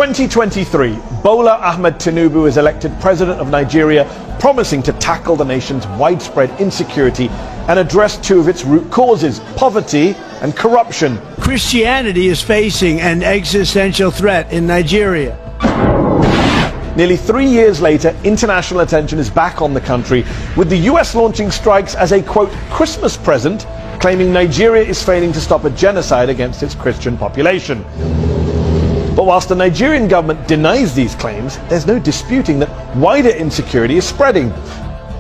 2023, Bola Ahmed Tinubu is elected president of Nigeria, promising to tackle the nation's widespread insecurity and address two of its root causes, poverty and corruption. Christianity is facing an existential threat in Nigeria. Nearly 3 years later, international attention is back on the country, with the US launching strikes as a, quote, Christmas present, claiming Nigeria is failing to stop a genocide against its Christian population. But whilst the Nigerian government denies these claims, there's no disputing that wider insecurity is spreading.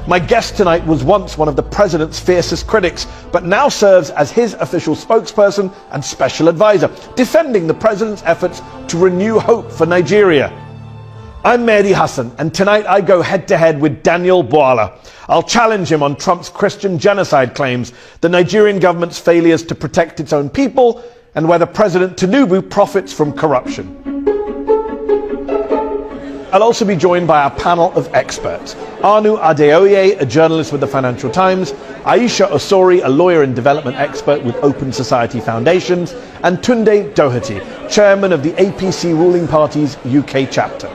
My guest tonight was once one of the president's fiercest critics, but now serves as his official spokesperson and special advisor, defending the president's efforts to renew hope for Nigeria. I'm Mehdi Hasan, and tonight I go head-to-head with Daniel Bwala. I'll challenge him on Trump's Christian genocide claims, the Nigerian government's failures to protect its own people, and whether President Tinubu profits from corruption. I'll also be joined by our panel of experts. Anu Adeoye, a journalist with the Financial Times, Aisha Osori, a lawyer and development expert with Open Society Foundations, and Tunde Doherty, chairman of the APC ruling party's UK chapter.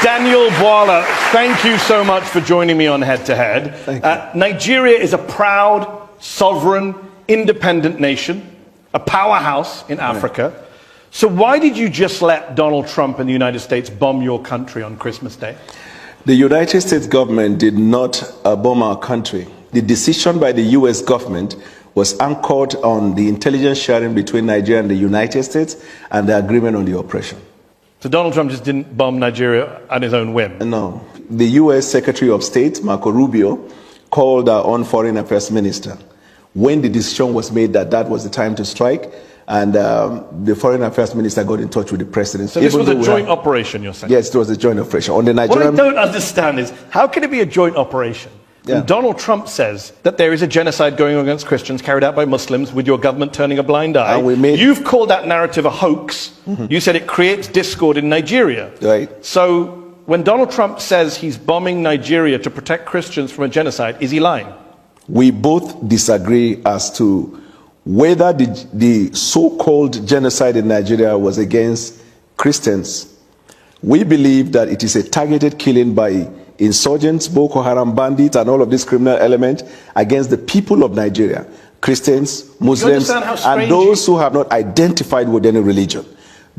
Daniel Bwala, thank you so much for joining me on Head to Head. Thank you. Nigeria is a proud, sovereign, independent nation, a powerhouse in Africa. Right. So why did you just let Donald Trump and the United States bomb your country on Christmas Day? The United States government did not bomb our country. The decision by the US government was anchored on the intelligence sharing between Nigeria and the United States and the agreement on the operation. So Donald Trump just didn't bomb Nigeria on his own whim? No. The US Secretary of State, Marco Rubio, called our own foreign affairs minister when the decision was made that that was the time to strike, and the foreign affairs minister got in touch with the president. So this was a joint operation, you're saying? Yes, it was a joint operation. On the Nigerian... What I don't understand is, how can it be a joint operation? Yeah. Donald Trump says that there is a genocide going on against Christians carried out by Muslims with your government turning a blind eye. You've called that narrative a hoax. Mm-hmm. You said it creates discord in Nigeria. Right. So when Donald Trump says he's bombing Nigeria to protect Christians from a genocide, is he lying? We both disagree as to whether the so-called genocide in Nigeria was against Christians. We believe that it is a targeted killing by insurgents, Boko Haram bandits, and all of these criminal elements against the people of Nigeria, Christians, Muslims, and those who have not identified with any religion.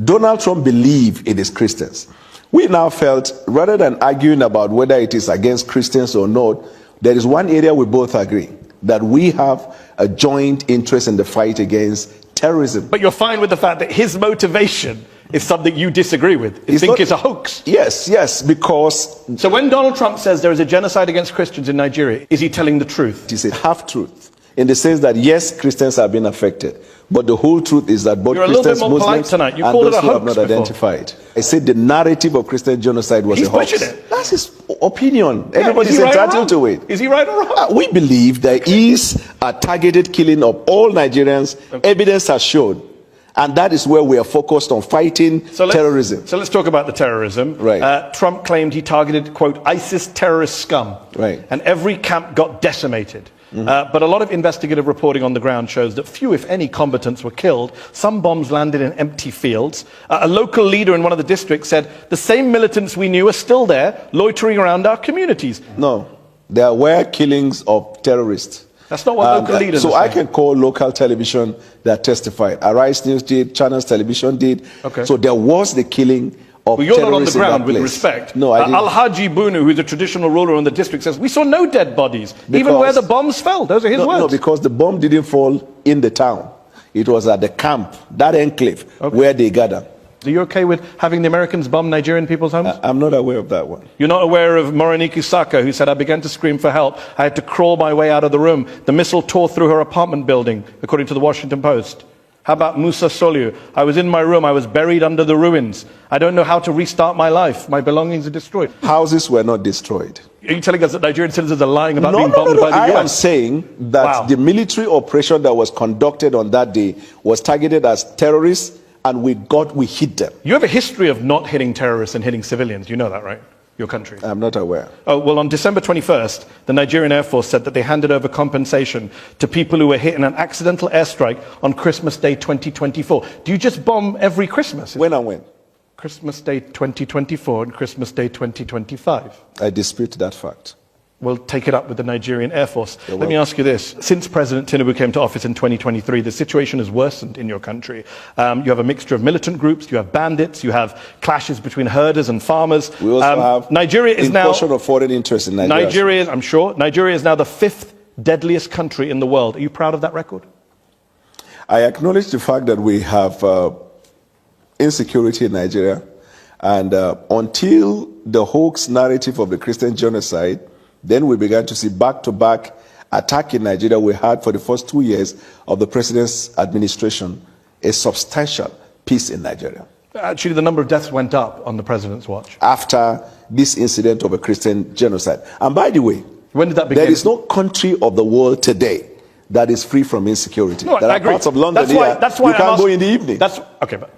Donald Trump believed it is Christians. We now felt, rather than arguing about whether it is against Christians or not, there is one area we both agree, that we have a joint interest in the fight against terrorism. But you're fine with the fact that his motivation is something you disagree with. You think it's a hoax? Yes, because... So when Donald Trump says there is a genocide against Christians in Nigeria, is he telling the truth? It is a half-truth, in the sense that yes, Christians have been affected, but the whole truth is that both Christians, Muslims, and those who have not identified. I said the narrative of Christian genocide was a hoax. Pushing it. That's his opinion. Everybody's entitled to it. Is he right or wrong? We believe there is a targeted killing of all Nigerians. Okay. Evidence has shown. And that is where we are focused on fighting terrorism. So let's talk about the terrorism. Right. Trump claimed he targeted, quote, ISIS terrorist scum. Right. And every camp got decimated. Mm-hmm. But a lot of investigative reporting on the ground shows that few, if any, combatants were killed. Some bombs landed in empty fields. A local leader in one of the districts said, the same militants we knew are still there, loitering around our communities. No, there were killings of terrorists. That's not what local leaders are saying. I can call local television that testified. Arise News did, Channels Television did. Okay. So there was the killing of terrorists. Well, you're not on the ground, with respect. No, I didn't. Al-Haji Bunu, who's a traditional ruler in the district, says, we saw no dead bodies, even where the bombs fell. Those are his words. No, because the bomb didn't fall in the town. It was at the camp, that enclave, where they gathered. Are you okay with having the Americans bomb Nigerian people's homes? I'm not aware of that one. You're not aware of Morenike Saka, who said, I began to scream for help. I had to crawl my way out of the room. The missile tore through her apartment building, according to the Washington Post. How about Musa Soliu? I was in my room. I was buried under the ruins. I don't know how to restart my life. My belongings are destroyed. Houses were not destroyed. Are you telling us that Nigerian citizens are lying about being bombed by the US? I am saying that the military operation that was conducted on that day was targeted as terrorists and we hit them. You have a history of not hitting terrorists and hitting civilians. You know that, right? Your country. I'm not aware. Oh, well, on December 21st, the Nigerian Air Force said that they handed over compensation to people who were hit in an accidental airstrike on Christmas Day 2024. Do you just bomb every Christmas? When and when? Christmas Day 2024 and Christmas Day 2025. I dispute that fact. We'll take it up with the Nigerian Air Force. Let me ask you this. Since President Tinubu came to office in 2023, the situation has worsened in your country. You have a mixture of militant groups, you have bandits, you have clashes between herders and farmers. We also have Nigeria is now incursion of foreign interest in Nigeria. I'm sure. Nigeria is now the 5th deadliest country in the world. Are you proud of that record? I acknowledge the fact that we have insecurity in Nigeria, and until the hoax narrative of the Christian genocide, then we began to see back-to-back attack in Nigeria. We had for the first 2 years of the president's administration a substantial peace in Nigeria. Actually, the number of deaths went up on the president's watch. After this incident of a Christian genocide. And by the way, when did that begin? There is no country of the world today that is free from insecurity. No, there I are agree. parts of London that's why you can't go in the evening. Okay, but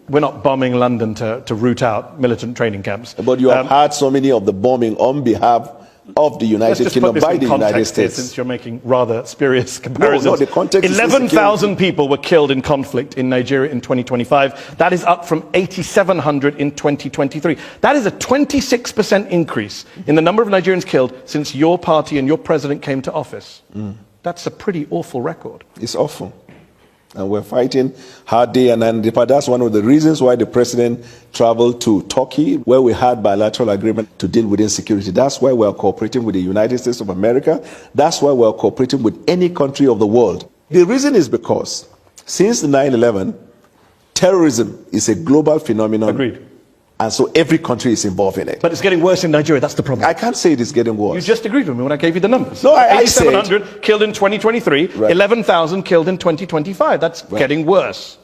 we're not bombing London to root out militant training camps. But you have had so many of the bombing on behalf of the United Kingdom by the United States. Since you're making rather spurious comparisons. No, the context 11,000 people were killed in conflict in Nigeria in 2025. That is up from 8,700 in 2023. That is a 26% increase in the number of Nigerians killed since your party and your president came to office. That's a pretty awful record. It's awful. And we're fighting hard day and night. But that's one of the reasons why the president traveled to Turkey, where we had bilateral agreement to deal with insecurity. That's why we're cooperating with the United States of America. That's why we're cooperating with any country of the world. The reason is because since 9/11, terrorism is a global phenomenon. Agreed. And so every country is involved in it. But it's getting worse in Nigeria. That's the problem. I can't say it is getting worse. You just agreed with me when I gave you the numbers. No, I said 8,700 killed in 2023, right. 11,000 killed in 2025. That's getting worse.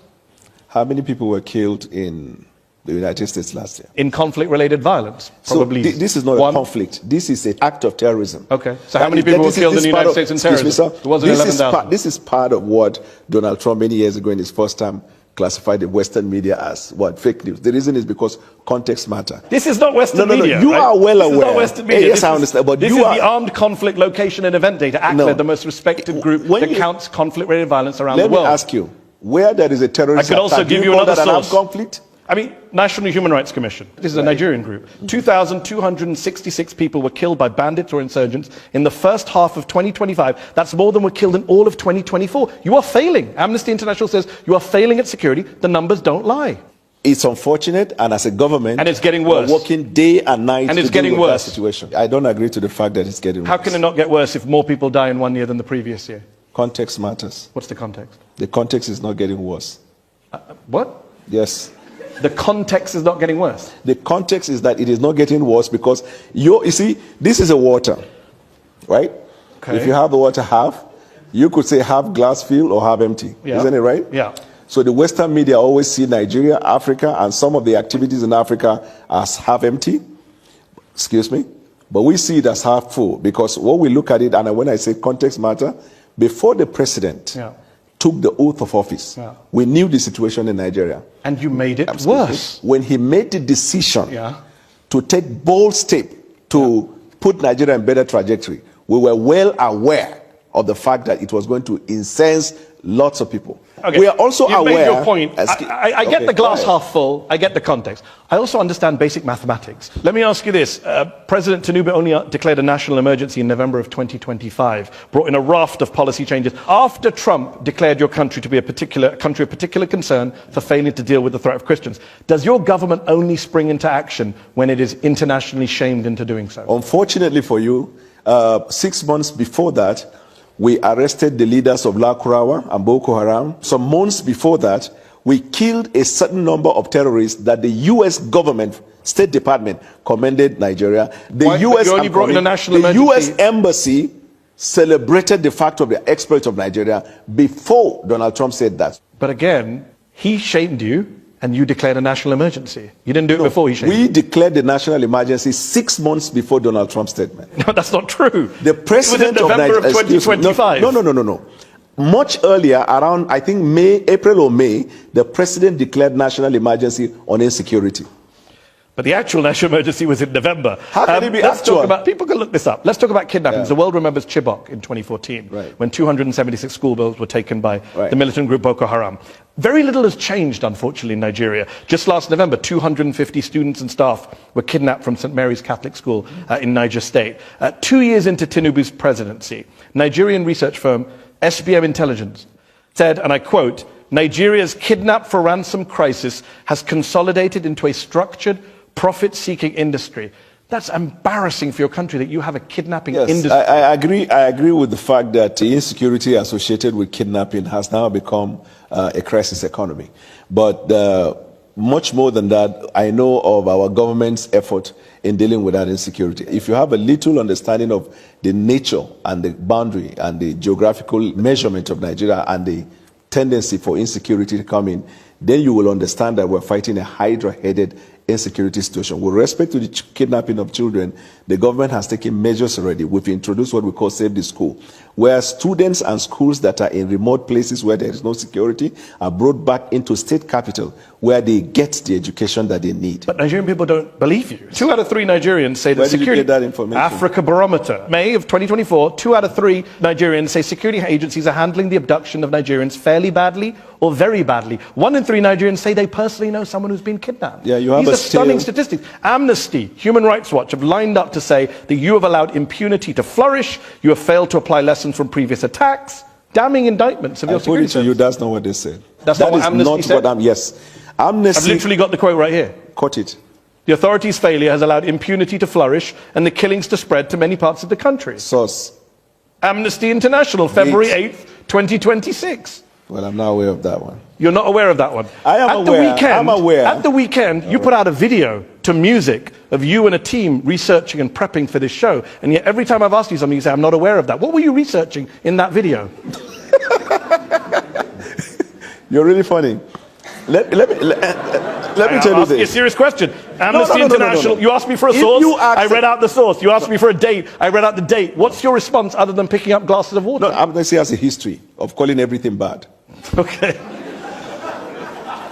How many people were killed in the United States last year? In conflict-related violence, probably. So this is not a conflict. This is an act of terrorism. Okay. So how many people were killed in the United States in terrorism? It wasn't 11,000. This is part of what Donald Trump many years ago in his first term classified the Western media as fake news. The reason is because context matter. This is not Western media. You are well aware. This is not Western media. Yes, I understand. But this is the Armed Conflict Location and Event Data, ACLED, the most respected group that counts conflict-related violence around the world. Let me ask you, where there is a terrorist attack, I could also give you another source. Conflict? I mean, National Human Rights Commission. This is a Nigerian group. 2,266 people were killed by bandits or insurgents in the first half of 2025. That's more than were killed in all of 2024. You are failing. Amnesty International says you are failing at security. The numbers don't lie. It's unfortunate, and as a government, and it's getting worse. We're working day and night and it's to deal getting with worse. that situation. I don't agree to the fact that it's getting worse. How can it not get worse if more people die in 1 year than the previous year? Context matters. What's the context? The context is not getting worse. What? Yes. The context is not getting worse. The context is that it is not getting worse because you see, this is a water, right? Okay. If you have the water half, you could say half glass filled or half empty. Yeah. Isn't it right? Yeah. So the Western media always see Nigeria, Africa, and some of the activities in Africa as half empty. Excuse me. But we see it as half full because when we look at it, and when I say context matter, before the president took the oath of office, we knew the situation in Nigeria. And you made it worse. When he made the decision to take bold step to put Nigeria in better trajectory, we were well aware of the fact that it was going to incense lots of people. Okay. We are also You've aware. Made your point. I get the glass half full. I get the context. I also understand basic mathematics. Let me ask you this. President Tinubu only declared a national emergency in November of 2025, brought in a raft of policy changes after Trump declared your country to be a country of particular concern for failing to deal with the threat of Christians. Does your government only spring into action when it is internationally shamed into doing so? Unfortunately for you, 6 months before that, we arrested the leaders of La Kurawa and Boko Haram. Some months before that, we killed a certain number of terrorists that the U.S. government, State Department, commended Nigeria. The U.S. Embassy celebrated the fact of the exploit of Nigeria before Donald Trump said that. But again, he shamed you, and you declared a national emergency. You didn't do it before he shamed you. We declared the national emergency 6 months before Donald Trump's statement. No, that's not true. The president of November of 2025. No. Much earlier, around, I think, April or May, the president declared national emergency on insecurity. But the actual national emergency was in November. How can it be let's actual? talk about, people can look this up. Let's talk about kidnappings. Yeah. The world remembers Chibok in 2014, Right. when 276 schoolgirls were taken by Right. the militant group Boko Haram. Very little has changed, unfortunately, in Nigeria. Just last November, 250 students and staff were kidnapped from St. Mary's Catholic School in Niger State. 2 years into Tinubu's presidency, Nigerian research firm SBM Intelligence said, and I quote, "Nigeria's kidnap for ransom crisis has consolidated into a structured, profit-seeking industry." That's embarrassing for your country that you have a kidnapping industry. I agree with the fact that the insecurity associated with kidnapping has now become a crisis economy. But much more than that, I know of our government's effort in dealing with that insecurity. If you have a little understanding of the nature and the boundary and the geographical measurement of Nigeria and the tendency for insecurity to come in, then you will understand that we're fighting a hydra-headed insecurity situation. With respect to the kidnapping of children, the government has taken measures already. We've introduced what we call Save the School, where students and schools that are in remote places where there is no security are brought back into state capital where they get the education that they need. But Nigerian people don't believe you. 2 out of 3 Nigerians say that Where did you security... get that information? Africa Barometer. May of 2024, 2 out of 3 Nigerians say security agencies are handling the abduction of Nigerians fairly badly or very badly. 1 in 3 Nigerians say they personally know someone who's been kidnapped. Yeah, you have These are stunning statistics. Amnesty, Human Rights Watch have lined up to say that you have allowed impunity to flourish, you have failed to apply lessons from previous attacks, damning indictments of your security According to you, that's not what they said. That's not what Amnesty said? Yes. Amnesty... I've literally got the quote right here. Quote it. The authorities' failure has allowed impunity to flourish and the killings to spread to many parts of the country. Source. Amnesty International, February 8th, 2026. Well, I'm not aware of that one. You're not aware of that one? I am aware. I'm aware. At the weekend, you put out a video to music of you and a team researching and prepping for this show. And yet every time I've asked you something, you say, I'm not aware of that. What were you researching in that video? You're really funny. Let me tell you I'll ask you a this. serious question. Amnesty International, you asked me for a source, I read out the source. You asked me for a date, I read out the date. What's your response other than picking up glasses of water? No, Amnesty has a history of calling everything bad. Okay.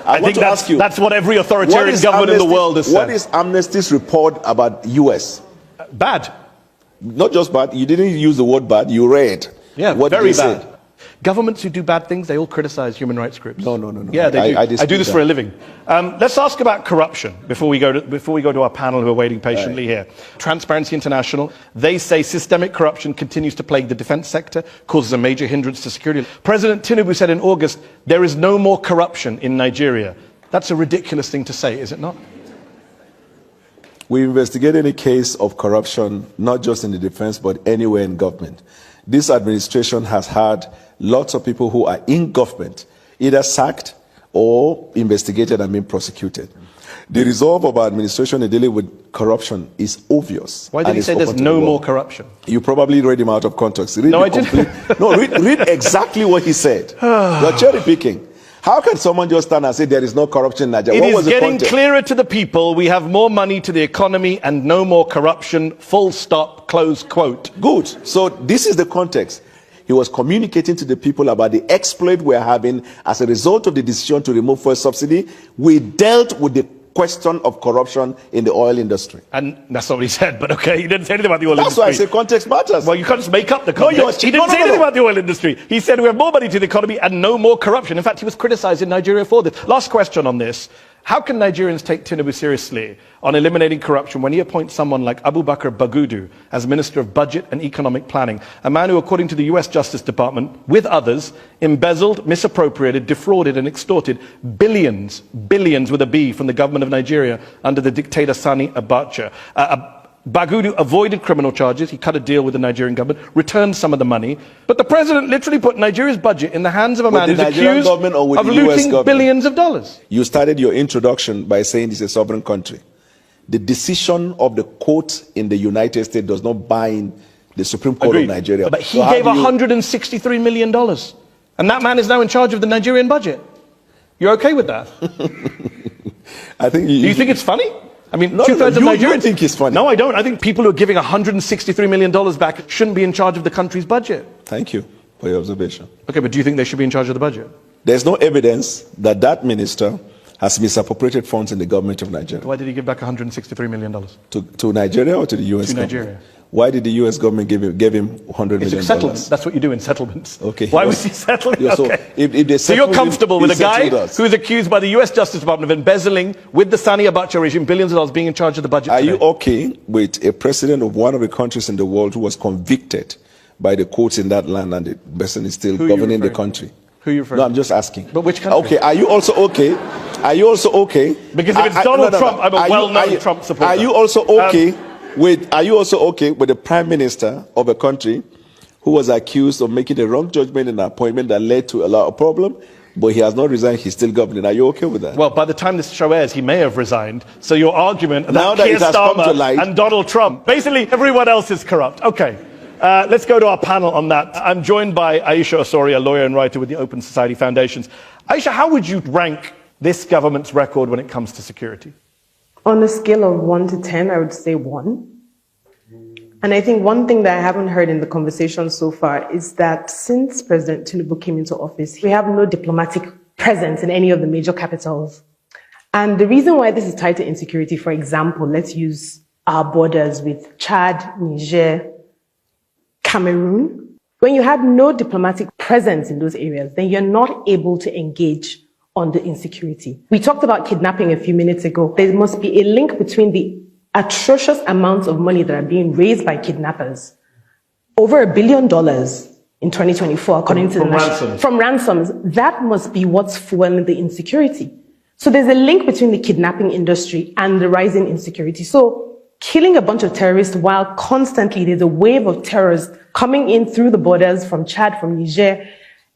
I want to ask you, that's what every authoritarian government in the world has said. What is Amnesty's report about US? Bad. Not just bad, you didn't use the word bad, you read. Yeah, what very they bad. said. Governments who do bad things, they all criticize human rights groups. No. Yeah, they do. I do this that. for a living. Let's ask about corruption before we go to our panel who are waiting patiently here. Transparency International, they say systemic corruption continues to plague the defense sector, causes a major hindrance to security. President Tinubu said in August, there is no more corruption in Nigeria. That's a ridiculous thing to say, is it not? We investigate any case of corruption, not just in the defense, but anywhere in government. This administration has had lots of people who are in government, either sacked or investigated and being prosecuted. The resolve of our administration in dealing with corruption is obvious. Why did he say there's no more corruption? You probably read him out of context. No, I didn't. No, read exactly what he said. You're cherry picking. How can someone just stand and say there is no corruption in Nigeria? It is getting clearer to the people. We have more money to the economy and no more corruption. Full stop, close quote. Good. So this is the context. He was communicating to the people about the exploit we're having as a result of the decision to remove fuel subsidy. We dealt with the question of corruption in the oil industry. And that's not what he said, but okay, he didn't say anything about the oil industry. That's why I say context matters. Well, you can't just make up the context. He didn't say anything about the oil industry. He said we have more money to the economy and no more corruption. In fact, he was criticized in Nigeria for this. Last question on this. How can Nigerians take Tinubu seriously on eliminating corruption when he appoints someone like Abubakar Bagudu as Minister of Budget and Economic Planning, a man who, according to the US Justice Department, with others, embezzled, misappropriated, defrauded and extorted billions with a B from the government of Nigeria under the dictator Sani Abacha. Bagudu avoided criminal charges, he cut a deal with the Nigerian government, returned some of the money, but the president literally put Nigeria's budget in the hands of a man who's accused of looting billions of dollars. You started your introduction by saying it's a sovereign country. The decision of the court in the United States does not bind the Supreme Court of Nigeria. But he gave $163 million, and that man is now in charge of the Nigerian budget. You're okay with that? I think Do you think it's funny? I mean, no, two-thirds of Nigerians... You think it's funny? No, I don't. I think people who are giving $163 million back shouldn't be in charge of the country's budget. Thank you. for your observation. Okay, but do you think they should be in charge of the budget? There's no evidence that that minister has misappropriated funds in the government of Nigeria. Why did he give back $163 million? To Nigeria or to the U.S. To government? Nigeria. Why did the U.S. government give him $100 million? It's settlement. That's what you do in settlements. Okay. Why was he settling? Yeah, so okay. if they So you're comfortable with a guy us. who is accused by the U.S. Justice Department of embezzling with the Sani Abacha regime billions of dollars being in charge of the budget Are today? you okay with a president of one of the countries in the world who was convicted by the courts in that land and the person is still governing the country? Who are you referring No, to? I'm just asking. But which country? Okay, are you also okay? Are you also okay? Because if it's Donald Trump, I'm a well-known Trump supporter. Are you also okay Are you also okay with the prime minister of a country who was accused of making a wrong judgment in an appointment that led to a lot of problem, but he has not resigned, he's still governing? Are you okay with that? Well, by the time this show airs, he may have resigned. So your argument Now that that Keir it has come to Starmer light- and Donald Trump, basically everyone else is corrupt. Okay, let's go to our panel on that. I'm joined by Aisha Osori, a lawyer and writer with the Open Society Foundations. Aisha, how would you rank this government's record when it comes to security? On a scale of 1 to 10, I would say 1. And I think one thing that I haven't heard in the conversation so far is that since President Tinubu came into office, we have no diplomatic presence in any of the major capitals. And the reason why this is tied to insecurity, for example, let's use our borders with Chad, Niger, Cameroon. When you have no diplomatic presence in those areas, then you're not able to engage on the insecurity. We talked about kidnapping a few minutes ago. There must be a link between the atrocious amounts of money that are being raised by kidnappers. Over $1 billion in 2024, according to the ransoms. From ransoms. That must be what's fueling the insecurity. So there's a link between the kidnapping industry and the rising insecurity. So killing a bunch of terrorists while constantly there's a wave of terrorists coming in through the borders from Chad, from Niger.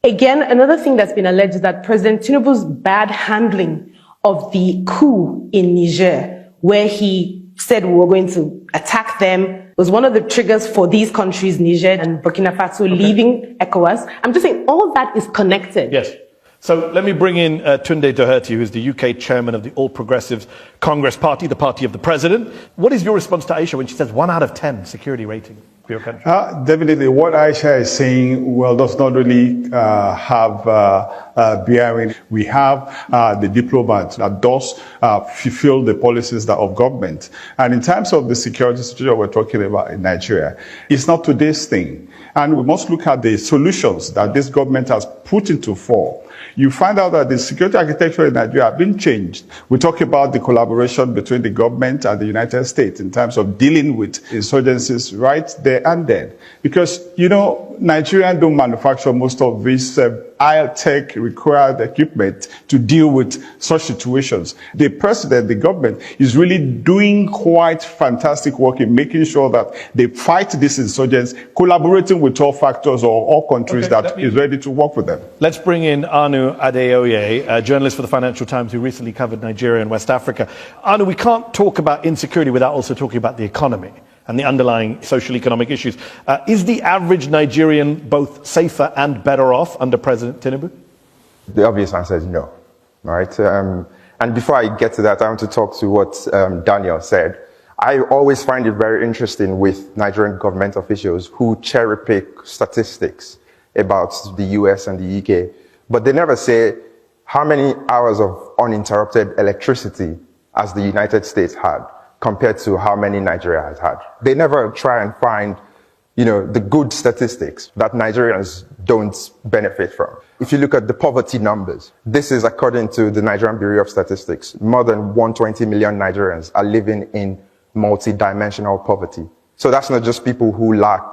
Again, another thing that's been alleged is that President Tinubu's bad handling of the coup in Niger, where he said we were going to attack them, was one of the triggers for these countries, Niger and Burkina Faso, leaving ECOWAS. I'm just saying all that is connected. Yes. So let me bring in Tunde Doherty, who is the UK chairman of the All Progressives Congress Party, the party of the president. What is your response to Aisha when she says 1 out of 10 security rating for your country? Definitely, what Aisha is saying, well, does not really have bearing. We have the diplomats that does fulfill the policies that of government. And in terms of the security situation we're talking about in Nigeria, it's not today's thing. And we must look at the solutions that this government has put into force. You find out that the security architecture in Nigeria has been changed. We talk about the collaboration between the government and the United States in terms of dealing with insurgencies right there and then. Because, you know, Nigerians don't manufacture most of this high-tech required equipment to deal with such situations. The president, the government, is really doing quite fantastic work in making sure that they fight these insurgents, collaborating with all factors or all countries that is ready to work with them. Let's bring in Anu Adeoye, a journalist for the Financial Times who recently covered Nigeria and West Africa. Anu, we can't talk about insecurity without also talking about the economy and the underlying social economic issues. Is the average Nigerian both safer and better off under President Tinubu? The obvious answer is no, right? And before I get to that, I want to talk to what Daniel said. I always find it very interesting with Nigerian government officials who cherry pick statistics about the US and the UK, but they never say how many hours of uninterrupted electricity has the United States had compared to how many Nigeria has had. They never try and find, you know, the good statistics that Nigerians don't benefit from. If you look at the poverty numbers, this is according to the Nigerian Bureau of Statistics. More than 120 million Nigerians are living in multi-dimensional poverty. So that's not just people who lack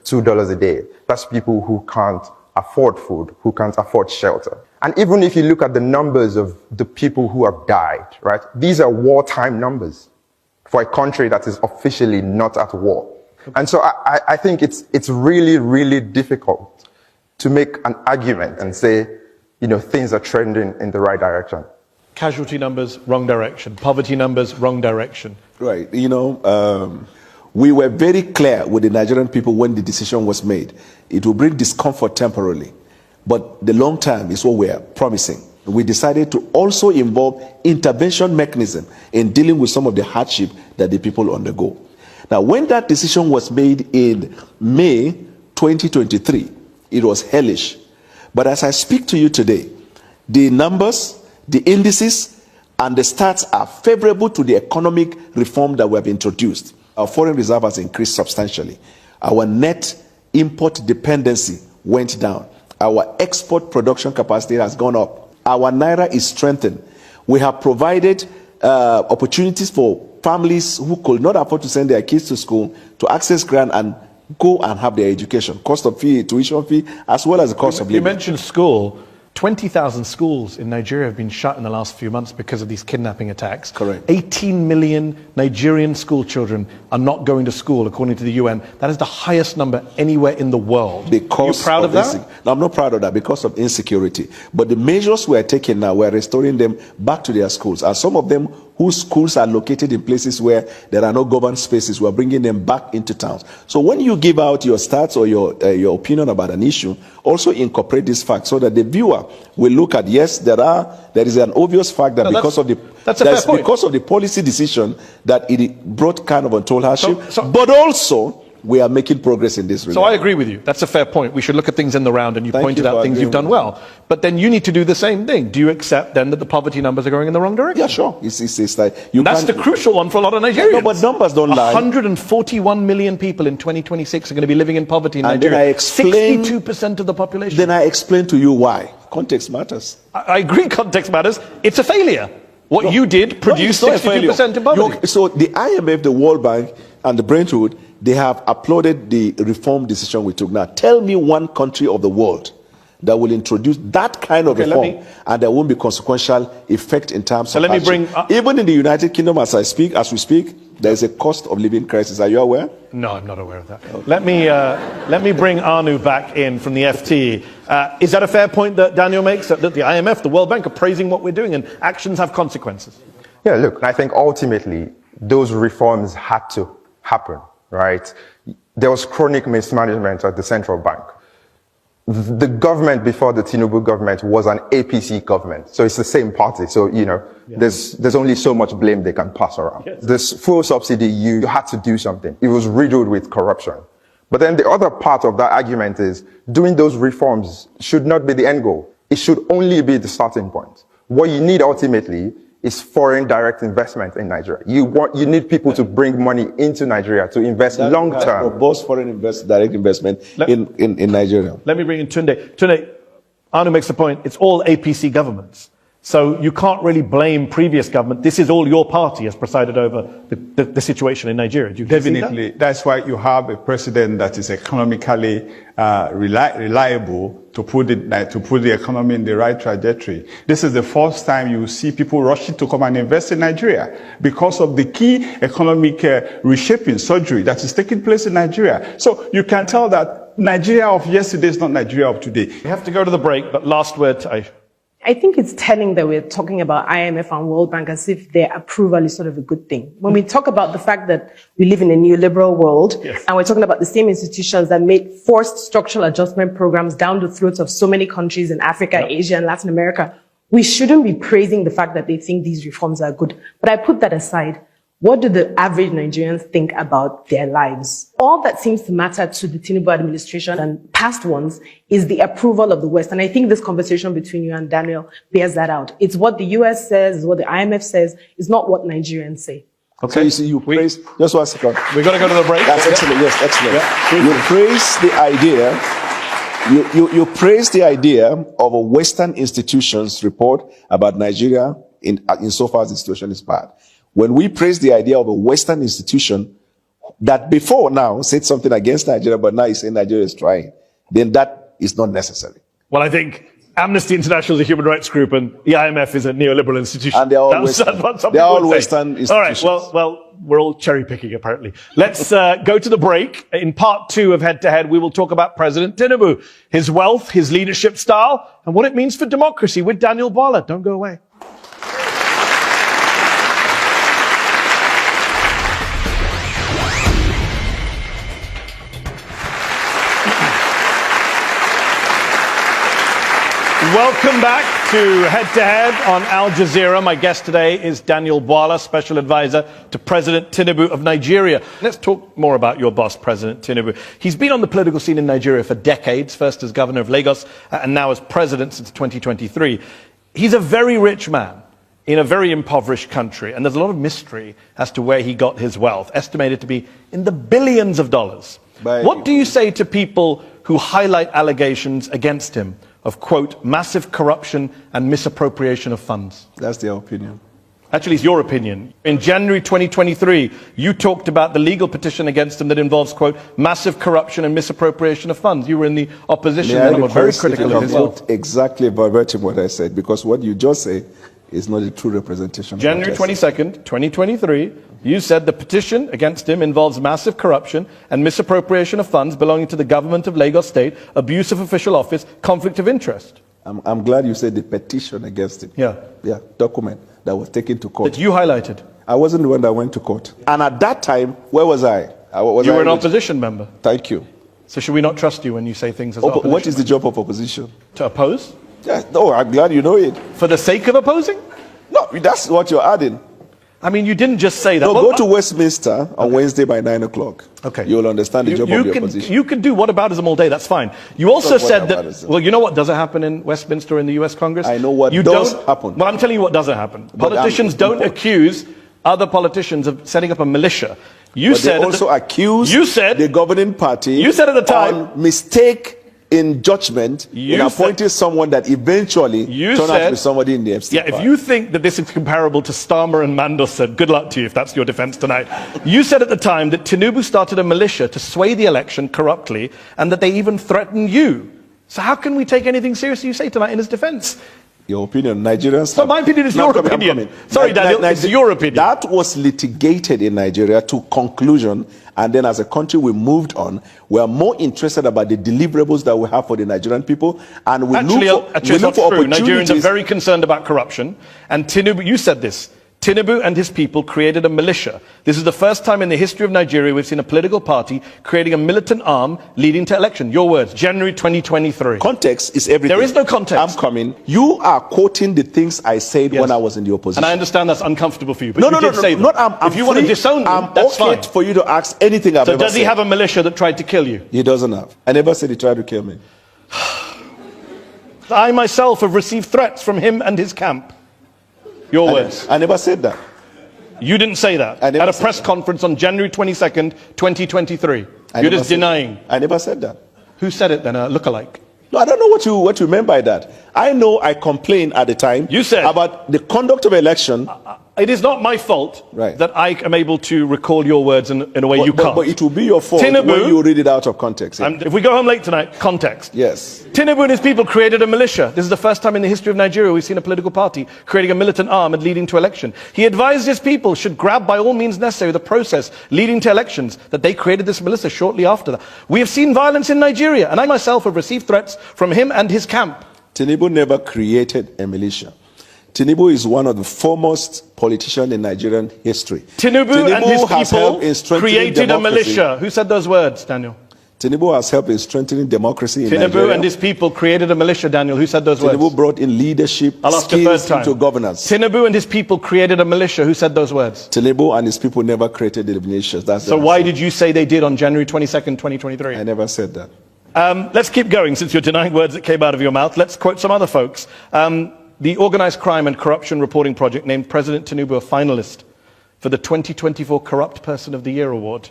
$2 a day. That's people who can't afford food, who can't afford shelter. And even if you look at the numbers of the people who have died, right? These are wartime numbers for a country that is officially not at war. And so I think it's really, really difficult to make an argument and say, you know, things are trending in the right direction. Casualty numbers, wrong direction. Poverty numbers, wrong direction. Right. You know, we were very clear with the Nigerian people when the decision was made. It will bring discomfort temporarily, but the long term is what we are promising. We decided to also involve intervention mechanism in dealing with some of the hardship that the people undergo. Now, when that decision was made in May 2023, it was hellish. But as I speak to you today, the numbers, the indices, and the stats are favorable to the economic reform that we have introduced. Our foreign reserve has increased substantially. Our net import dependency went down. Our export production capacity has gone up. Our naira is strengthened. We have provided opportunities for families who could not afford to send their kids to school to access grant and go and have their education, cost of fee, tuition fee, as well as the cost of living. You mentioned school. 20,000 schools in Nigeria have been shut in the last few months because of these kidnapping attacks. Correct. 18 million Nigerian school children are not going to school, according to the UN. That is the highest number anywhere in the world. Because you proud of that? No, I'm not proud of that because of insecurity. But the measures we're taking now, we're restoring them back to their schools. And some of them whose schools are located in places where there are no governed spaces, we're bringing them back into towns. So when you give out your stats or your opinion about an issue, also incorporate this fact so that the viewer will look at, yes, there is an obvious fact that because of the policy decision that it brought kind of untold hardship, but also we are making progress in this regard. So I agree with you. That's a fair point. We should look at things in the round, and you pointed out things you've done well. But then you need to do the same thing. Do you accept then that the poverty numbers are going in the wrong direction? Yeah, sure. It's like that's the crucial one for a lot of Nigerians. No, but numbers don't lie. 141 million people in 2026 are going to be living in poverty in Nigeria. Then I explain, 62% of the population. Then I explain to you why. Context matters. I agree context matters. It's a failure. What you did produced 62% in poverty. So the IMF, the World Bank, and the Brentwood, they have applauded the reform decision we took. Now, tell me one country of the world that will introduce that kind of reform, and there won't be consequential effect in terms of even in the United Kingdom, as we speak, there is a cost of living crisis. Are you aware? No, I'm not aware of that. Okay. Let me bring Anu back in from the FT. Is that a fair point that Daniel makes, that the IMF, the World Bank are praising what we're doing and actions have consequences? Yeah, look, I think ultimately those reforms had to happen, right? There was chronic mismanagement at the central bank. The government before the Tinubu government was an APC government. So it's the same party. So, there's only so much blame they can pass around. Yes. This full subsidy, you had to do something. It was riddled with corruption. But then the other part of that argument is doing those reforms should not be the end goal. It should only be the starting point. What you need ultimately is foreign direct investment in Nigeria. You need people to bring money into Nigeria to invest long term. Robust foreign direct investment in Nigeria. Let me bring in Tunde. Tunde, Anu makes the point, it's all APC governments. So you can't really blame previous government. This is all your party has presided over the situation in Nigeria. Do you Definitely. That's why you have a president that is economically reliable to put the economy in the right trajectory. This is the first time you see people rushing to come and invest in Nigeria because of the key economic reshaping surgery that is taking place in Nigeria. So you can tell that Nigeria of yesterday is not Nigeria of today. We have to go to the break, but last word to Aisha. I think it's telling that we're talking about IMF and World Bank as if their approval is sort of a good thing. When we talk about the fact that we live in a neoliberal world, and we're talking about the same institutions that made forced structural adjustment programs down the throats of so many countries in Africa, Asia, and Latin America, we shouldn't be praising the fact that they think these reforms are good. But I put that aside. What do the average Nigerians think about their lives? All that seems to matter to the Tinubu administration and past ones is the approval of the West. And I think this conversation between you and Daniel bears that out. It's what the US says, it's what the IMF says, it's not what Nigerians say. Okay, so you see, you praise, just 1 second. We've got to go to the break. That's excellent, yes, excellent. Yeah. You praise the idea, you praise the idea of a Western institutions report about Nigeria insofar as the situation is bad. When we praise the idea of a Western institution that before now said something against Nigeria, but now is saying Nigeria is trying, then that is not necessary. Well, I think Amnesty International is a human rights group and the IMF is a neoliberal institution. And they're all Western institutions. All right, well, we're all cherry picking apparently. Let's go to the break. In part 2 of Head to Head, we will talk about President Tinubu, his wealth, his leadership style, and what it means for democracy with Daniel Bwala. Don't go away. Welcome back to Head on Al Jazeera. My guest today is Daniel Bwala, Special Advisor to President Tinubu of Nigeria. Let's talk more about your boss, President Tinubu. He's been on the political scene in Nigeria for decades, first as governor of Lagos and now as president since 2023. He's a very rich man in a very impoverished country, and there's a lot of mystery as to where he got his wealth, estimated to be in the billions of dollars. What do you say to people who highlight allegations against him of, quote, massive corruption and misappropriation of funds? That's their opinion. Actually, it's your opinion. In January 2023, you talked about the legal petition against him that involves, quote, massive corruption and misappropriation of funds. You were in the opposition and were very critical of his wealth. Exactly verbatim what I said, because what you just say is not a true representation. January 22nd, 2023, you said the petition against him involves massive corruption and misappropriation of funds belonging to the government of Lagos State, abuse of official office, conflict of interest. I'm glad you said the petition against him. Yeah. Yeah, document that was taken to court. That you highlighted. I wasn't the one that went to court. And at that time, where was I? You were an opposition member. Thank you. So should we not trust you when you say things as opposition? What is the job of opposition? To oppose? Yeah, no, I'm glad you know it. For the sake of opposing? No, that's what you're adding. I mean, you didn't just say that. No, go to Westminster on Wednesday by 9 o'clock. Okay. You'll understand the job of the opposition. You can do whataboutism all day, that's fine. You also said that, well, you know what doesn't happen in Westminster in the US Congress? I know what does happen. Well, I'm telling you what doesn't happen. Politicians don't accuse other politicians of setting up a militia. You said they also accuse the governing party. You said at the time, on mistake in judgment in appointing someone that eventually turned out to be somebody in the FC. Yeah, if you think that this is comparable to Starmer and Mandelson, good luck to you if that's your defense tonight. You said at the time that Tinubu started a militia to sway the election corruptly and that they even threatened you. So how can we take anything seriously you say tonight in his defense? Your opinion, Nigerians. So my opinion is your opinion. Sorry, Daniel, it's your opinion. That was litigated in Nigeria to conclusion, and then as a country we moved on. We are more interested about the deliverables that we have for the Nigerian people, and we look for opportunities. Nigerians are very concerned about corruption, and Tinubu, you said this. Tinubu and his people created a militia. This is the first time in the history of Nigeria we've seen a political party creating a militant arm leading to election. Your words, January 2023. Context is everything. There is no context. I'm coming. You are quoting the things I said when I was in the opposition. And I understand that's uncomfortable for you, but you did say them. If you want to disown them, that's fine. for you to ask anything I've ever said. So does he have a militia that tried to kill you? He doesn't have. I never said he tried to kill me. I myself have received threats from him and his camp. Your words. I never said that. You didn't say that at a press conference on January 22nd, 2023. You're just denying. I never said that. Who said it then? A lookalike? No, I don't know what you meant by that. I know I complained at the time. You said about the conduct of election. It is not my fault that I am able to recall your words in a way you can't. But it will be your fault when you read it out of context. Yeah. If we go home late tonight, context. Yes. Tinubu and his people created a militia. This is the first time in the history of Nigeria we've seen a political party creating a militant arm and leading to election. He advised his people should grab by all means necessary the process leading to elections, that they created this militia shortly after that. We have seen violence in Nigeria, and I myself have received threats from him and his camp. Tinubu never created a militia. Tinubu is one of the foremost politicians in Nigerian history. Tinubu and his people created a militia. Who said those words, Daniel? Tinubu has helped in strengthening democracy in Tinubu Nigeria. And his people created a militia, Daniel. Who said those words? Tinubu brought in leadership skills into governance. Tinubu and his people created a militia. Who said those words? Tinubu and his people never created the militia. So why did you say they did on January 22nd, 2023? I never said that. Let's keep going since you're denying words that came out of your mouth. Let's quote some other folks. The Organized Crime and Corruption Reporting Project named President Tinubu a finalist for the 2024 Corrupt Person of the Year award.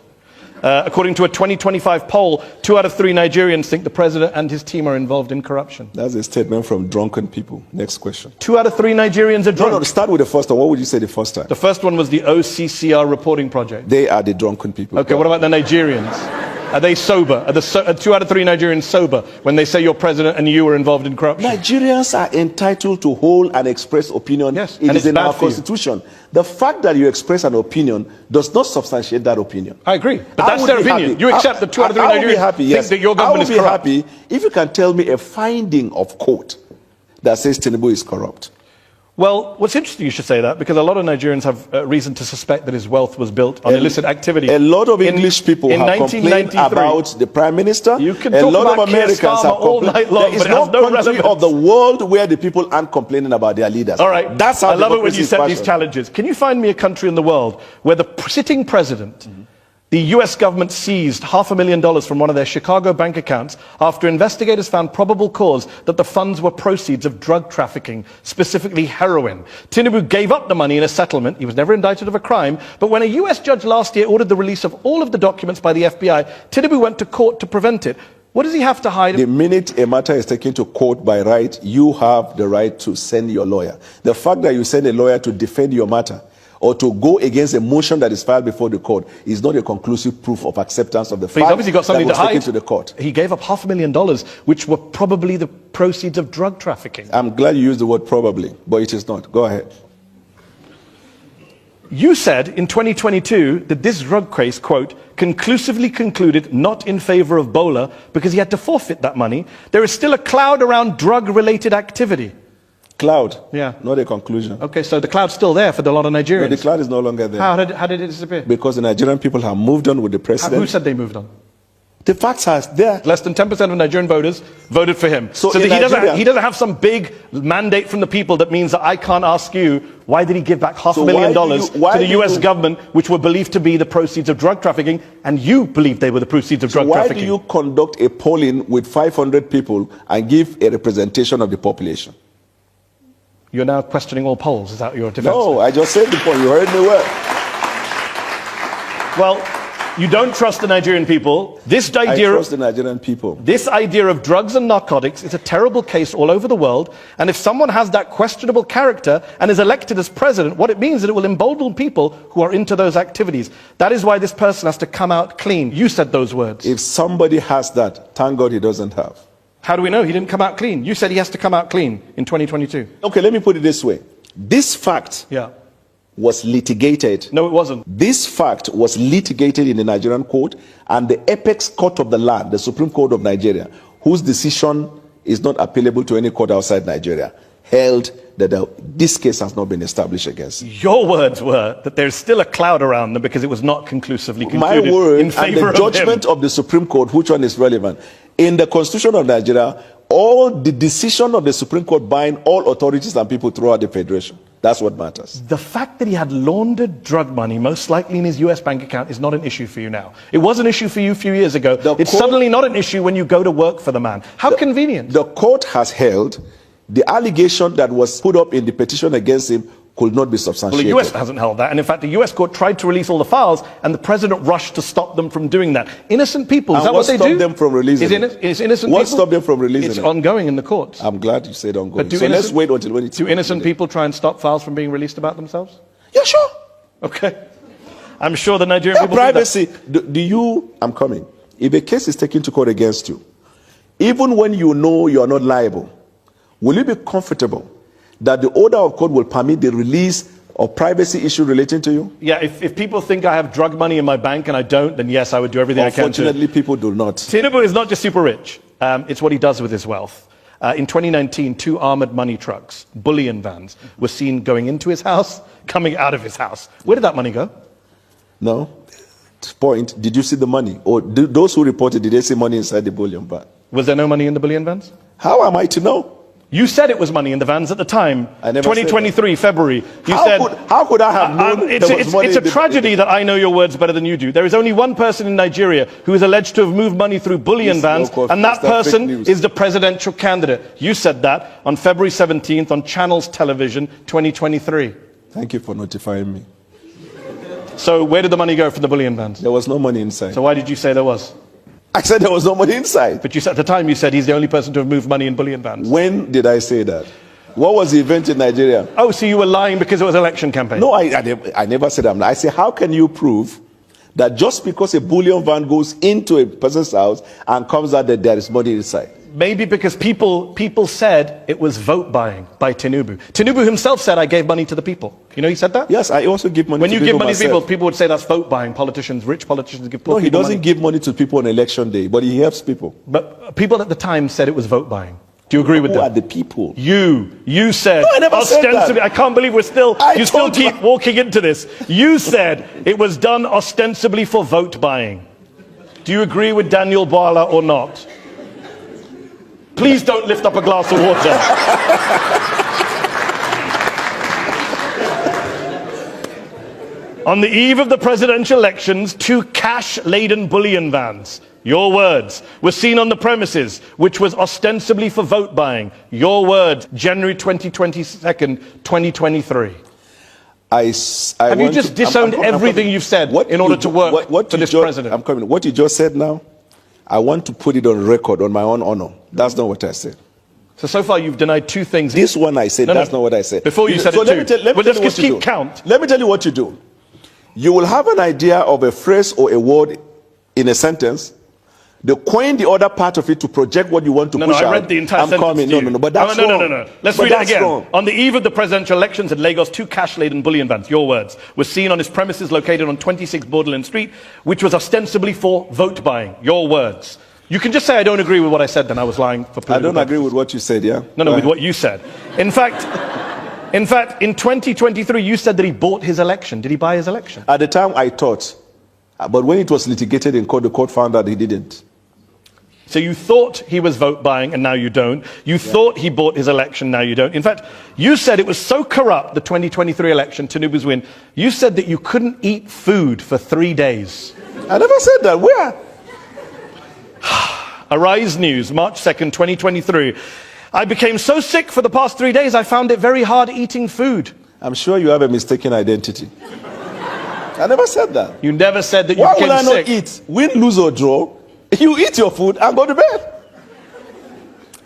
According to a 2025 poll, 2 out of 3 Nigerians think the president and his team are involved in corruption. That's a statement from drunken people. Next question. 2 out of 3 Nigerians are drunk. No, start with the first one. What would you say the first time? The first one was the OCCR reporting project. They are the drunken people. Okay, what about the Nigerians? Are they sober? Are 2 out of 3 Nigerians sober when they say your president and you were involved in corruption? Nigerians are entitled to hold and express opinion. Yes, it is in our constitution. The fact that you express an opinion does not substantiate that opinion. I agree, but that's their opinion. You accept that 2 out of 3 Nigerians think that your government is corrupt. I will be happy if you can tell me a finding of court that says Tinubu is corrupt. Well, what's interesting you should say that, because a lot of Nigerians have reason to suspect that his wealth was built on illicit activity. A lot of English people have complained about the Prime Minister. You can a talk lot about of Americans have all night long, There is but it no has no country relevance. of the world where the people aren't complaining about their leaders. All right, that's how I love it when you democracy is set these fashioned. challenges. Can you find me a country in the world where the sitting president, the US government seized $500,000 from one of their Chicago bank accounts after investigators found probable cause that the funds were proceeds of drug trafficking, specifically heroin. Tinubu gave up the money in a settlement. He was never indicted of a crime. But when a US judge last year ordered the release of all of the documents by the FBI, Tinubu went to court to prevent it. What does he have to hide? The minute a matter is taken to court by right, you have the right to send your lawyer. The fact that you send a lawyer to defend your matter or to go against a motion that is filed before the court is not a conclusive proof of acceptance of the fact He's obviously got something that to was taken hide. to the court. He gave up $500,000, which were probably the proceeds of drug trafficking. I'm glad you used the word probably, but it is not. Go ahead. You said in 2022 that this drug case, quote, conclusively concluded not in favor of Bwala because he had to forfeit that money. There is still a cloud around drug-related activity. Cloud. Yeah. Not a conclusion. Okay, so the cloud's still there for a lot of Nigerians. No, the cloud is no longer there. How did it disappear? Because the Nigerian people have moved on with the president. Who said they moved on? The facts are there. Less than 10% of Nigerian voters voted for him. So that in Nigeria, he doesn't have some big mandate from the people that means that I can't ask you, why did he give back $500,000 to the US government, which were believed to be the proceeds of drug trafficking, and you believed they were the proceeds of drug trafficking? Why do you conduct a polling with 500 people and give a representation of the population? You're now questioning all polls. Is that your defense? No, I just said the point. You heard me well. Well, you don't trust the Nigerian people. I trust the Nigerian people. This idea of drugs and narcotics is a terrible case all over the world. And if someone has that questionable character and is elected as president, what it means is that it will embolden people who are into those activities. That is why this person has to come out clean. You said those words. If somebody has that, thank God he doesn't have. How do we know he didn't come out clean? You said he has to come out clean in 2022. Okay, let me put it this way. This fact was litigated. No, it wasn't. This fact was litigated in the Nigerian court, and the apex court of the land, the Supreme Court of Nigeria, whose decision is not appealable to any court outside Nigeria, held that this case has not been established against. Your words were that there's still a cloud around them because it was not conclusively concluded My word in favor and the judgment of the Supreme Court, which one is relevant? In the Constitution of Nigeria, all the decision of the Supreme Court bind all authorities and people throughout the Federation. That's what matters. The fact that he had laundered drug money, most likely in his US bank account, is not an issue for you now. It was an issue for you a few years ago. It's suddenly not an issue when you go to work for the man. How convenient. The court has held the allegation that was put up in the petition against him could not be substantiated. Well, the US hasn't held that. And in fact, the US court tried to release all the files, and the president rushed to stop them from doing that. Innocent people, is that what they do? What stopped them from releasing it? Is innocent what people? stopped them from releasing it's it? It's ongoing in the courts. I'm glad you said ongoing. But so let's wait until when it's... Do innocent people try and stop files from being released about themselves? Yeah, sure. Okay. I'm sure the Nigerian people privacy. Do you... I'm coming. If a case is taken to court against you, even when you know you are not liable, will you be comfortable that the order of court will permit the release of privacy issue relating to you? Yeah, if people think I have drug money in my bank and I don't, then yes, I would do everything I can to... Unfortunately, people do not. Tinubu is not just super rich. It's what he does with his wealth. In 2019, 2 armored money trucks, bullion vans, were seen going into his house, coming out of his house. Where did that money go? No. Point, did you see the money? Or those who reported, did they see money inside the bullion van? Was there no money in the bullion vans? How am I to know? You said it was money in the vans at the time. I never 2023, February. You how could I have known it's there was money a tragedy that I know your words better than you do. There is only one person in Nigeria who is alleged to have moved money through bullion vans, and that person is the presidential candidate. You said that on February 17th on Channels Television 2023. Thank you for notifying me. So where did the money go from the bullion vans? There was no money inside. So why did you say there was? I said there was no money inside. But you said, at the time you said he's the only person to have moved money in bullion vans. When did I say that? What was the event in Nigeria? Oh, so you were lying because it was an election campaign? No, I never said I'm lying. I say, how can you prove that just because a bullion van goes into a person's house and comes out that there is money inside? Maybe because people said it was vote buying by Tinubu. Tinubu himself said, I gave money to the people. You know he said that? Yes, I also give money to people. When you give money myself. to people, people would say that's vote buying. Politicians, rich politicians give poor people money. No, he doesn't give money to people on election day, but he helps people. But people at the time said it was vote buying. Do you agree with Who that? are the people? You said, No, I never said that. ostensibly, I can't believe you still keep walking into this. You said it was done ostensibly for vote buying. Do you agree with Daniel Bwala or not? Please don't lift up a glass of water. On the eve of the presidential elections, 2 cash-laden bullion vans, your words, were seen on the premises, which was ostensibly for vote buying. Your words, January 22nd, 2023. Have you just disowned everything you've said in order to work for this president? I'm coming. What you just said now, I want to put it on record, on my own honor. That's not what I said. So far you've denied 2 things. This one I said, that's not what I said. Before you said so it too. Let me Let's keep count. Let me tell you what you do. You will have an idea of a phrase or a word in a sentence. They coin the other part of it to project what you want to push out. No, I read the entire sentence to you. No, but that's wrong. No. Let's read it again. Wrong. On the eve of the presidential elections in Lagos, 2 cash-laden bullion vans, your words, were seen on his premises located on 26 Borderland Street, which was ostensibly for vote buying. Your words. You can just say I don't agree with what I said, then I was lying for political I don't agree with what you said, yeah? No, with what you said. In fact, in 2023, you said that he bought his election. Did he buy his election? At the time, I thought. But when it was litigated in court, the court found that he didn't. So you thought he was vote buying, and now you don't. You thought he bought his election, now you don't. In fact, you said it was so corrupt, the 2023 election, Tinubu's win, you said that you couldn't eat food for 3 days. I never said that. Where? Arise News, March 2nd, 2023. I became so sick for the past 3 days, I found it very hard eating food. I'm sure you have a mistaken identity. I never said that. You never said that you Why became would I sick. not eat? Win, lose or draw, you eat your food and go to bed.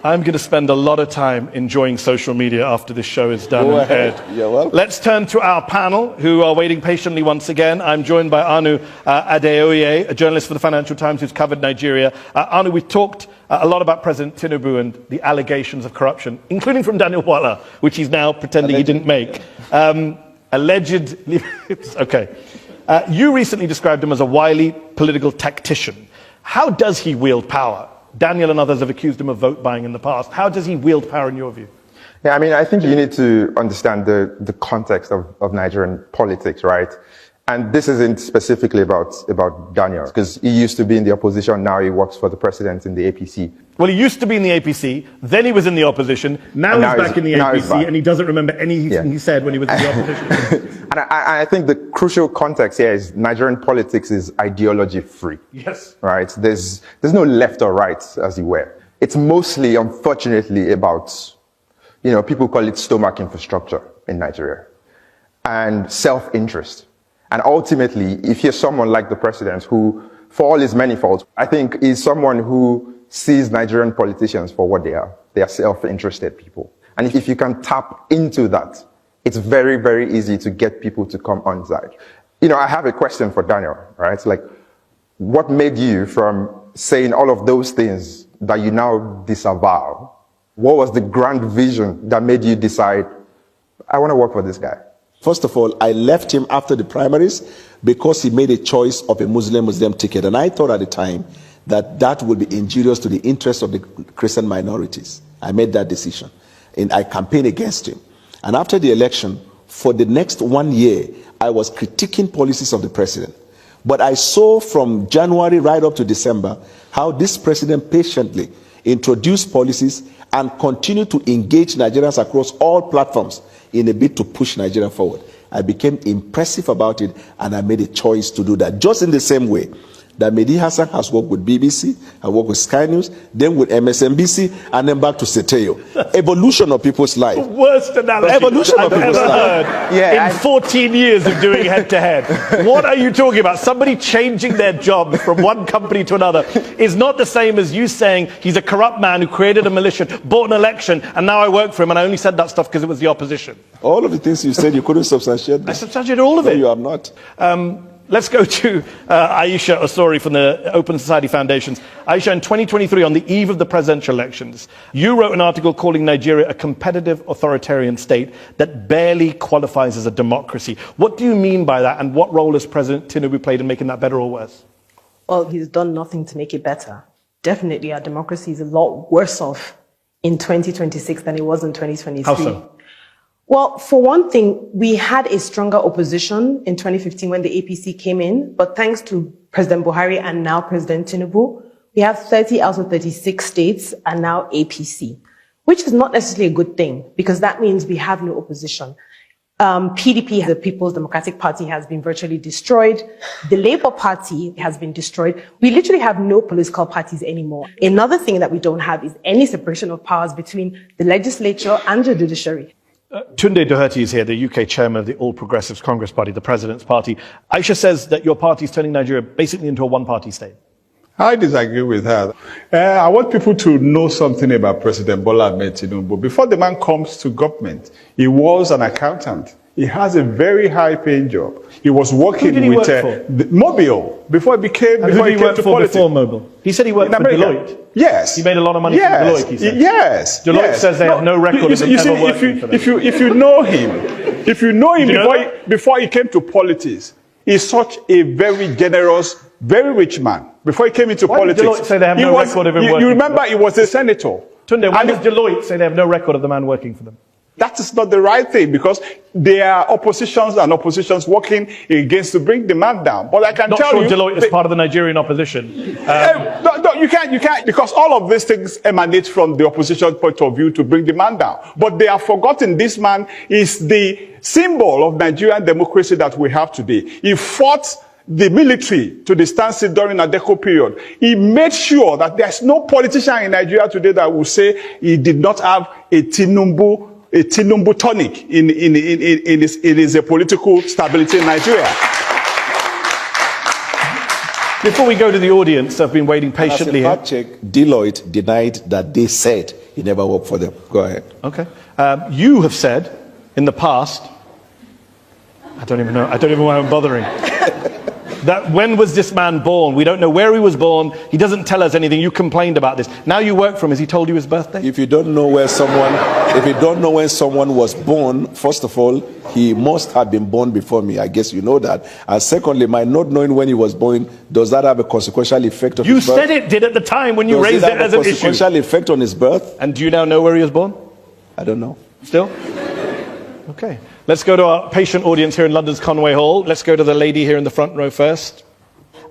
I'm going to spend a lot of time enjoying social media after this show is done Go and ahead. aired. Yeah, well. Let's turn to our panel, who are waiting patiently once again. I'm joined by Anu Adeoye, a journalist for the Financial Times who's covered Nigeria. Anu, we've talked a lot about President Tinubu and the allegations of corruption, including from Daniel Bwala, which he's now pretending he didn't make. Allegedly, okay. You recently described him as a wily political tactician. How does he wield power? Daniel and others have accused him of vote buying in the past. How does he wield power in your view? Yeah, I mean, I think you need to understand the context of Nigerian politics, right? And this isn't specifically about Daniel, because he used to be in the opposition, now he works for the president in the APC. Well, he used to be in the APC, then he was in the opposition, now he's back in the APC, and he doesn't remember anything he said when he was in the opposition. And I think the crucial context here is Nigerian politics is ideology free. Yes. Right? There's no left or right, as it were. It's mostly, unfortunately, about, people call it stomach infrastructure in Nigeria and self-interest. And ultimately, if you're someone like the president who, for all his many faults, I think is someone who sees Nigerian politicians for what they are. They are self-interested people. And if you can tap into that, it's very, very easy to get people to come on side. I have a question for Daniel, right? It's like, what made you from saying all of those things that you now disavow? What was the grand vision that made you decide, I want to work for this guy? First of all, I left him after the primaries because he made a choice of a Muslim ticket. And I thought at the time that would be injurious to the interests of the Christian minorities. I made that decision. And I campaigned against him. And after the election, for the next 1 year, I was critiquing policies of the president. But I saw from January right up to December how this president patiently introduced policies and continued to engage Nigerians across all platforms in a bid to push Nigeria forward. I became impressive about it, and I made a choice to do that. Just in the same way that Mehdi Hasan has worked with BBC, I worked with Sky News, then with MSNBC, and then back to Seteo. Evolution of people's life. Worst analogy Evolution I've of people's ever life. heard in 14 years of doing head-to-head. What are you talking about? Somebody changing their job from one company to another is not the same as you saying he's a corrupt man who created a militia, bought an election, and now I work for him, and I only said that stuff because it was the opposition. All of the things you said, you couldn't substantiate them. I substantiated all of it. No, you have not. Let's go to Aisha Osori from the Open Society Foundations. Aisha, in 2023, on the eve of the presidential elections, you wrote an article calling Nigeria a competitive authoritarian state that barely qualifies as a democracy. What do you mean by that, and what role has President Tinubu played in making that better or worse? Well, he's done nothing to make it better. Definitely, our democracy is a lot worse off in 2026 than it was in 2023. How so? Well, for one thing, we had a stronger opposition in 2015 when the APC came in, but thanks to President Buhari and now President Tinubu, we have 30 out of 36 states are now APC, which is not necessarily a good thing because that means we have no opposition. PDP, the People's Democratic Party, has been virtually destroyed. The Labour Party has been destroyed. We literally have no political parties anymore. Another thing that we don't have is any separation of powers between the legislature and the judiciary. Tunde Doherty is here, the UK chairman of the All Progressives Congress Party, the president's party. Aisha says that your party is turning Nigeria basically into a one-party state. I disagree with her. I want people to know something about President Bola Ahmed Tinubu. Before the man comes to government, he was an accountant. He has a very high-paying job. He was working with Mobile before he became and before who did he came to politics. Before Mobile? He said he worked for Deloitte. Yes. He made a lot of money from Deloitte, he said. Yes. Deloitte says they have no record of him ever working for them. If you know him, before he came to politics, he's such a very generous, very rich man. Before he came into politics, Deloitte say they have no record of him working? You remember he was a senator. Tunde, why does Deloitte say they have no record of the man working for them? That is not the right thing because there are oppositions working against to bring the man down. But I can tell you, Deloitte is part of the Nigerian opposition. No, you can't, because all of these things emanate from the opposition point of view to bring the man down. But they have forgotten this man is the symbol of Nigerian democracy that we have today. He fought the military to the standstill during the Adeko period. He made sure that there's no politician in Nigeria today that will say he did not have a Tinubu tonic in his political stability in Nigeria. Before we go to the audience, I've been waiting patiently here. Fact check, Deloitte denied that they said he never worked for them. Go ahead. Okay. You have said in the past, I don't even know why I'm bothering. That when was this man born? We don't know where he was born. He doesn't tell us anything. You complained about this. Now you work for him. Has he told you his birthday? If you don't know when someone was born, first of all, he must have been born before me. I guess you know that. And secondly, my not knowing when he was born, does that have a consequential effect on his birth? You said it did at the time when you raised it as an issue. Does it have a consequential effect on his birth? And do you now know where he was born? I don't know. Still? Okay. Let's go to our patient audience here in London's Conway Hall. Let's go to the lady here in the front row first.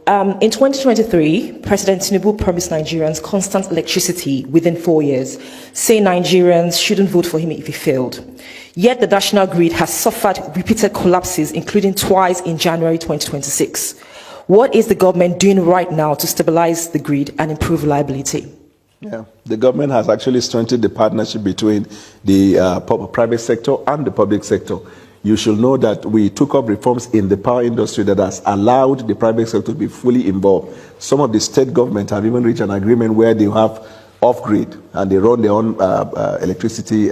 In 2023, President Tinubu promised Nigerians constant electricity within 4 years, saying Nigerians shouldn't vote for him if he failed. Yet the national grid has suffered repeated collapses, including twice in January 2026. What is the government doing right now to stabilize the grid and improve reliability? Yeah, the government has actually strengthened the partnership between the private sector and the public sector. You should know that we took up reforms in the power industry that has allowed the private sector to be fully involved. Some of the state governments have even reached an agreement where they have off-grid and they run their own electricity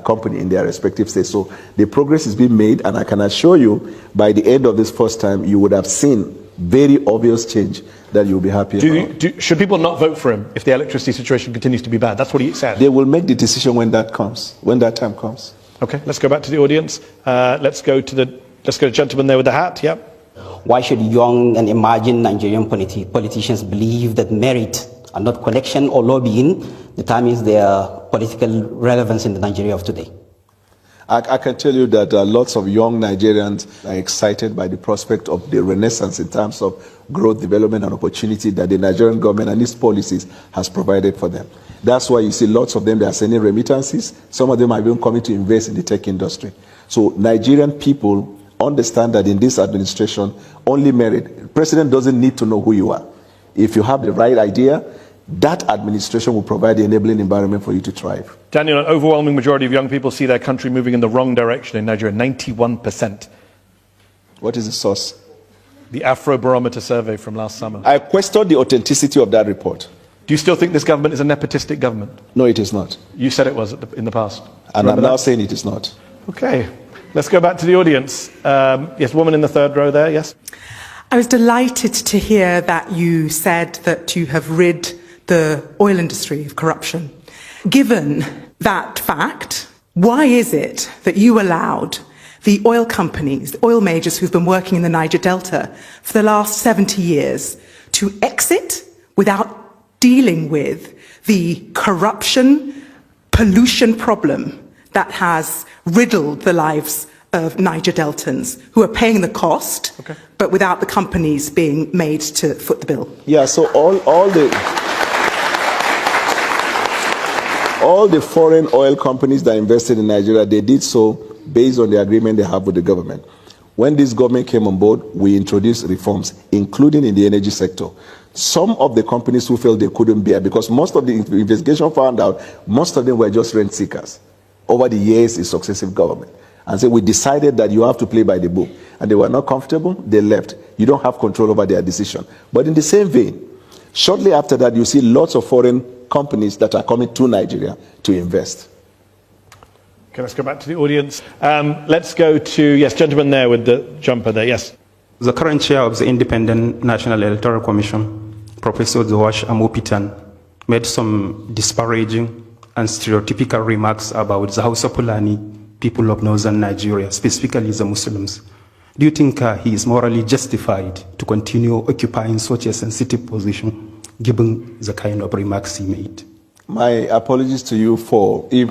company in their respective states. So the progress is being made, and I can assure you by the end of this first time, you would have seen very obvious change that you'll be happy about. Should people not vote for him if the electricity situation continues to be bad? That's what he said. They will make the decision when that comes, when that time comes. Okay, let's go back to the audience. Let's go to the gentleman there with the hat. Yep. Why should young and emerging Nigerian politicians believe that merit and not connection or lobbying determines their political relevance in the Nigeria of today? I can tell you that lots of young Nigerians are excited by the prospect of the renaissance in terms of growth, development, and opportunity that the Nigerian government and its policies has provided for them. That's why you see lots of them, they are sending remittances. Some of them are even coming to invest in the tech industry. So Nigerian people understand that in this administration, only merit. The president doesn't need to know who you are. If you have the right idea, that administration will provide the enabling environment for you to thrive. Daniel, an overwhelming majority of young people see their country moving in the wrong direction in Nigeria, 91%. What is the source? The Afrobarometer survey from last summer. I question the authenticity of that report. Do you still think this government is a nepotistic government? No, it is not. You said it was in the past. And I'm now saying it is not. Okay, let's go back to the audience. Yes, woman in the third row there, yes? I was delighted to hear that you said that you have rid the oil industry of corruption. Given that fact, why is it that you allowed the oil companies, the oil majors who've been working in the Niger Delta for the last 70 years to exit without dealing with the corruption pollution problem that has riddled the lives of Niger Deltans who are paying the cost, but without the companies being made to foot the bill? Yeah, so all the foreign oil companies that invested in Nigeria, they did so based on the agreement they have with the government. When this government came on board, we introduced reforms, including in the energy sector. Some of the companies who felt they couldn't bear, because most of the investigation found out, most of them were just rent seekers over the years in successive government. And so we decided that you have to play by the book. And they were not comfortable, they left. You don't have control over their decision. But in the same vein, shortly after that, you see lots of foreign companies that are coming to Nigeria to invest. Okay, let's go back to the audience. Let's go to, yes, gentleman there with the jumper there, yes. The current chair of the Independent National Electoral Commission, Professor Joash Amopitan, made some disparaging and stereotypical remarks about the Hausa Fulani people of northern Nigeria, specifically the Muslims. Do you think he is morally justified to continue occupying such a sensitive position, given the kind of remarks he made? My apologies to you for if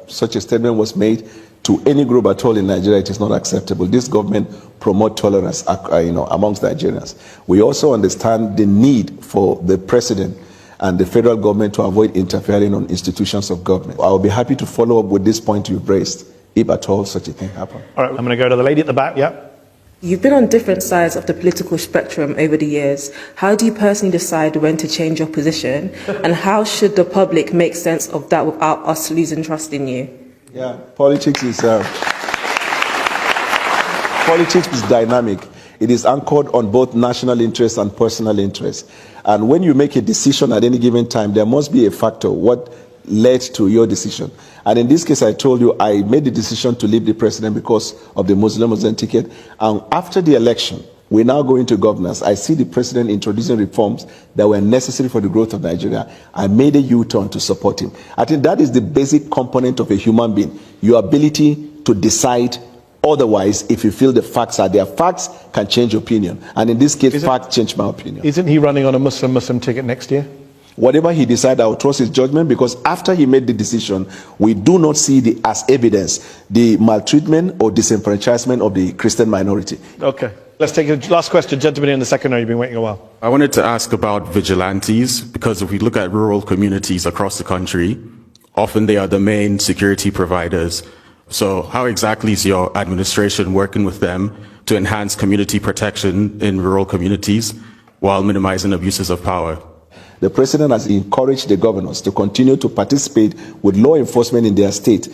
such a statement was made to any group at all in Nigeria. It is not acceptable. This government promotes tolerance amongst Nigerians. We also understand the need for the president and the federal government to avoid interfering on institutions of government. I will be happy to follow up with this point you've raised, if at all such a thing happened. All right, I'm going to go to the lady at the back, yeah. You've been on different sides of the political spectrum over the years. How do you personally decide when to change your position? And how should the public make sense of that without us losing trust in you? Yeah, politics is dynamic. It is anchored on both national interest and personal interest. And when you make a decision at any given time, there must be a factor, what led to your decision. And in this case, I told you, I made the decision to leave the president because of the Muslim ticket. And after the election, we now go into governance. I see the president introducing reforms that were necessary for the growth of Nigeria. I made a U-turn to support him. I think that is the basic component of a human being, your ability to decide otherwise if you feel the facts are there. Facts can change opinion. And in this case, facts change my opinion. Isn't he running on a Muslim ticket next year? Whatever he decides, I will trust his judgment, because after he made the decision, we do not see as evidence the maltreatment or disenfranchisement of the Christian minority. Okay. Let's take a last question. Gentleman in the second row, you've been waiting a while. I wanted to ask about vigilantes, because if we look at rural communities across the country, often they are the main security providers. So how exactly is your administration working with them to enhance community protection in rural communities while minimizing abuses of power? The president has encouraged the governors to continue to participate with law enforcement in their state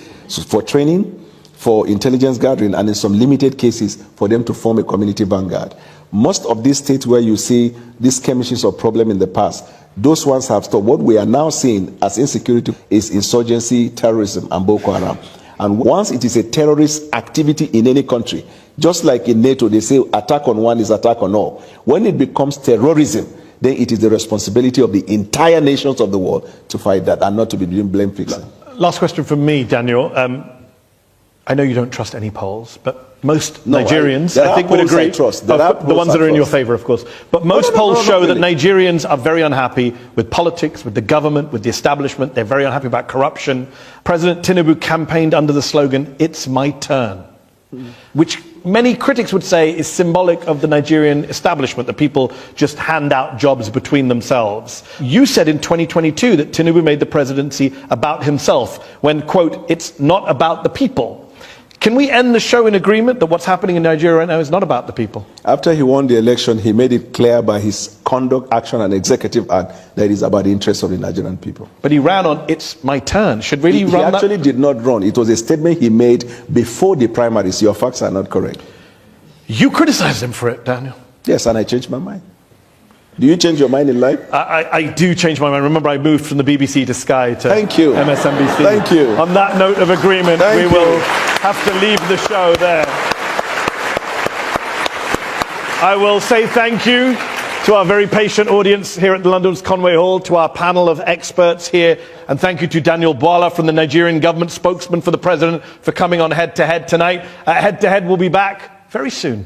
for training, for intelligence gathering, and in some limited cases for them to form a community vanguard. Most of these states where you see these skirmishes or problem in the past, those ones have stopped. What we are now seeing as insecurity is insurgency, terrorism, and Boko Haram. And once it is a terrorist activity in any country, just like in NATO, they say attack on one is attack on all. When it becomes terrorism, then it is the responsibility of the entire nations of the world to fight that, and not to be doing blame fixing. Last question from me, Daniel. I know you don't trust any polls, but most Nigerians, I think, would agree. The ones that are in your favor, of course. But most polls show that Nigerians are very unhappy with politics, with the government, with the establishment. They're very unhappy about corruption. President Tinubu campaigned under the slogan, "It's my turn," which many critics would say is symbolic of the Nigerian establishment, that people just hand out jobs between themselves. You said in 2022 that Tinubu made the presidency about himself when, quote, "It's not about the people." Can we end the show in agreement that what's happening in Nigeria right now is not about the people? After he won the election, he made it clear by his conduct, action, and executive act that it is about the interests of the Nigerian people. But he ran on, "It's my turn." Should really run that? He actually did not run. It was a statement he made before the primaries. Your facts are not correct. You criticized him for it, Daniel. Yes, and I changed my mind. Do you change your mind in life? I do change my mind. Remember, I moved from the BBC to Sky to MSNBC. Thank you. On that note of agreement, we will have to leave the show there. I will say thank you to our very patient audience here at London's Conway Hall, to our panel of experts here, and thank you to Daniel Bwala from the Nigerian government, spokesman for the president, for coming on Head to Head tonight. Head to Head will be back very soon.